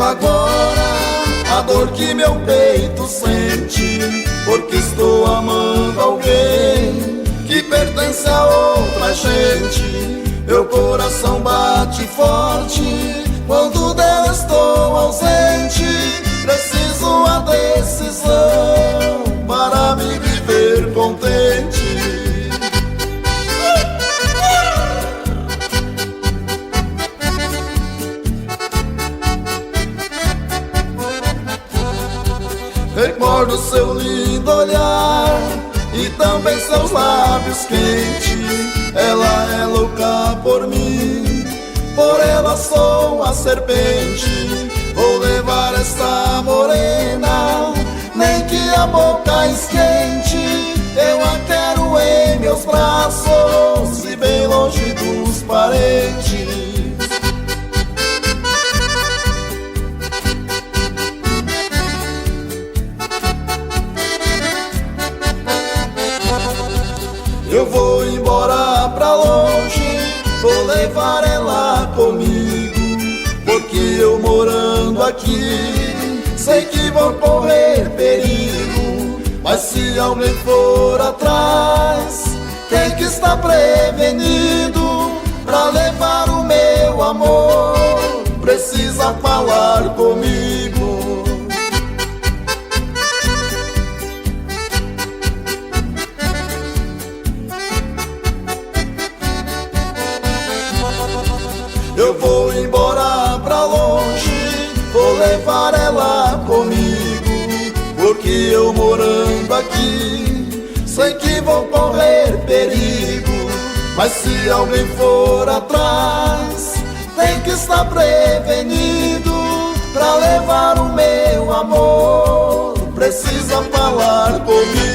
explico agora a dor que meu peito sente, porque estou amando alguém que pertence a outra gente. Meu coração bate forte quando dela estou ausente. Preciso a decisão para me viver contente. Recordo seu lindo olhar e também seus lábios quentes. Ela é louca por mim, por ela sou a serpente. Vou levar essa morena, nem que a boca esquente. Eu a quero em meus braços e bem longe dos parentes. Eu vou embora pra longe, vou levar ela comigo, porque eu morando aqui sei que vou correr perigo. Mas se alguém for atrás, tem que estar prevenido. Pra levar o meu amor, precisa falar comigo. Eu vou embora pra longe, vou levar ela comigo, porque eu morando aqui sei que vou correr perigo. Mas se alguém for atrás, tem que estar prevenido. Pra levar o meu amor, precisa falar comigo.